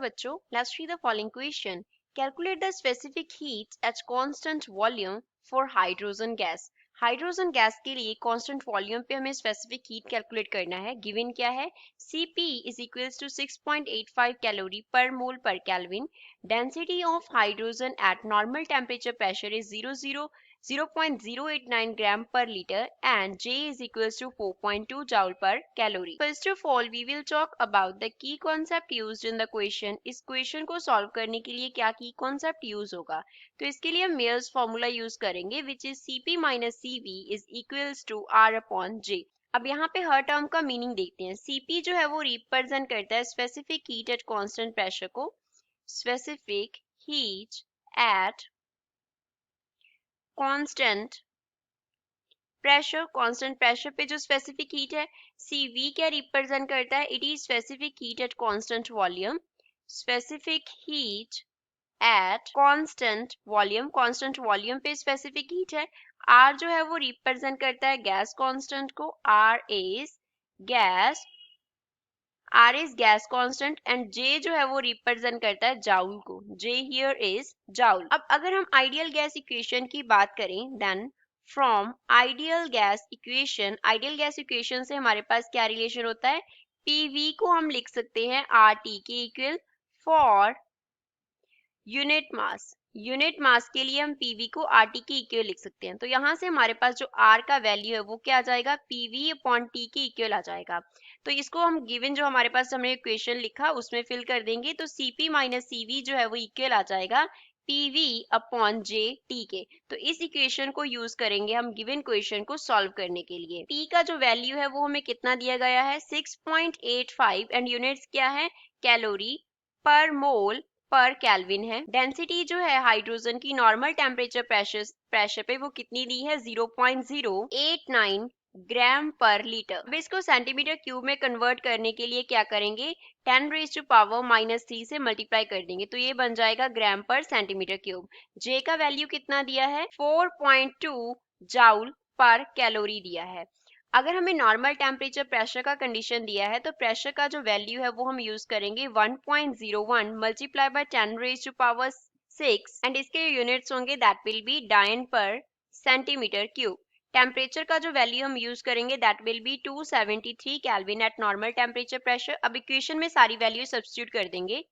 बच्चों, let's read the following question. Calculate the specific heat at constant volume for hydrogen gas. Hydrogen gas के लिए constant volume पे हमें specific heat calculate करना है। Given क्या है? Cp is equals to 6.85 calorie per mole per kelvin. Density of hydrogen at normal temperature pressure is 0.089 gram per liter and J is equals to 4.2 joule per calorie. First of all, we will talk about the key concept used in the question. इस question को solve करने के लिए क्या की concept use होगा? तो इसके लिए हम मेयर्स फॉर्मूला यूज करेंगे which is Cp minus Cv is equals to R upon J. अब यहाँ पे हर टर्म का मीनिंग देखते हैं। Cp जो है वो रिप्रेजेंट करता है specific heat at constant pressure को। Specific heat at constant pressure पे जो स्पेसिफिक हीट है। Cv क्या रिप्रेजेंट करता है? It is specific heat at constant volume. Specific heat at constant volume पे स्पेसिफिक हीट है। R जो है वो रिप्रेजेंट करता है गैस कांस्टेंट को। R is gas constant and J जो है वो रिप्रेजेंट करता है जाउल को। J here is joule. अब अगर हम आइडियल गैस इक्वेशन की बात करें then from ideal gas equation से हमारे पास क्या रिलेशन होता है? PV को हम लिख सकते हैं RT के इक्वल फॉर यूनिट मास के लिए हम PV को RT के इक्वल लिख सकते हैं। तो यहाँ से हमारे पास जो R का वैल्यू है वो क्या आ जाएगा? PV अपॉन T के इक्वल आ जाएगा। तो इसको हम गिवन जो हमारे पास हमने इक्वेशन लिखा उसमें फिल कर देंगे। तो Cp माइनस Cv जो है वो इक्वल आ जाएगा PV अपॉन J T के। तो इस इक्वेशन को यूज करेंगे हम गिवन क्वेश्चन को सॉल्व करने के लिए। T का जो वैल्यू है वो हमें कितना दिया गया है? 6.85 एंड यूनिट्स क्या है? Calorie per mole per kelvin है। डेंसिटी जो है हाइड्रोजन की नॉर्मल टेम्परेचर प्रेशर पे वो कितनी दी है? 0.089 ग्राम पर लीटर। अब इसको सेंटीमीटर क्यूब में कन्वर्ट करने के लिए क्या करेंगे? 10⁻³ से मल्टीप्लाई कर देंगे तो ये बन जाएगा ग्राम पर सेंटीमीटर क्यूब। J का वैल्यू कितना दिया है? 4.2 जाउल पर कैलोरी दिया है। अगर हमें नॉर्मल टेम्परेचर प्रेशर का कंडीशन दिया है तो प्रेशर का जो वैल्यू है वो हम यूज करेंगे 1.01 मल्टीप्लाई बाय 10⁻⁶ एंड इसके यूनिट्स होंगे दैट विल बी डायन पर सेंटीमीटर क्यूब। टेम्परेचर का जो वैल्यू हम यूज करेंगे that will be 273 kelvin eight normal temperature pressure. अब इक्वेशन में सारी वैल्यू सब्स्टिट्यूट कर देंगे।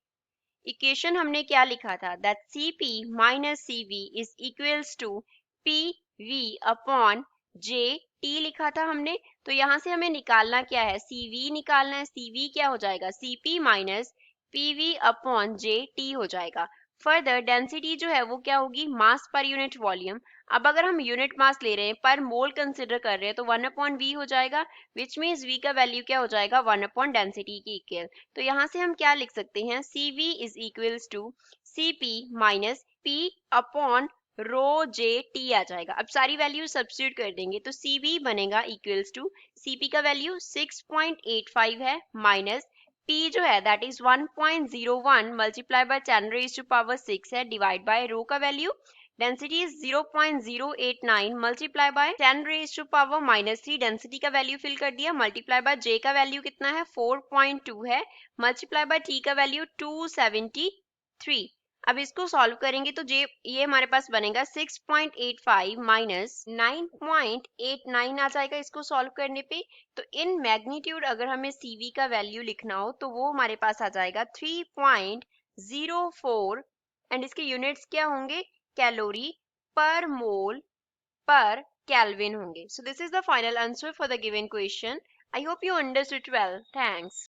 इक्वेशन हमने क्या लिखा था? That Cp minus Cv is equals to PV upon J T लिखा था हमने। तो यहाँ से हमें निकालना क्या है? Cv निकालना है। Cv क्या हो जाएगा? Cp minus PV upon J T हो जाएगा। फर्दर डेंसिटी जो है वो क्या होगी? मास पर यूनिट वॉल्यूम। अब अगर हम यूनिट मास ले रहे हैं पर मोल कंसिडर कर रहे हैं तो 1/V हो जाएगा विच मीन्स V का वैल्यू क्या हो जाएगा? 1 डेंसिटी की इक्वल। तो यहाँ से हम क्या लिख सकते हैं? Cv is equals to Cp minus P upon rho J T आ जाएगा। अब सारी वैल्यू सब्स्टिट्यूट कर देंगे तो Cv बनेगा इक्वल्स टू Cp का वैल्यू 6.85 है माइनस P जो है दैट इज 1.01 मल्टीप्लाई बाय 10⁻⁶ है डिवाइड बाय रो का value density is 0.089 multiply by 10⁻⁻³ density का वैल्यू फिल कर दिया मल्टीप्लाई बाय J का वैल्यू कितना है? 4.2 है मल्टीप्लाई बाय T का वैल्यू 273। अब इसको सॉल्व करेंगे तो ये हमारे पास बनेगा 6.85 माइनस 9.89 आ जाएगा इसको सॉल्व करने पे। तो इन मैग्नीट्यूड अगर हमें Cv का वैल्यू लिखना हो तो वो हमारे पास आ जाएगा 3.04 एंड इसके यूनिट्स क्या होंगे? Calorie per mole per kelvin होंगे। So this is the final answer for the given question. I hope you understood well. Thanks.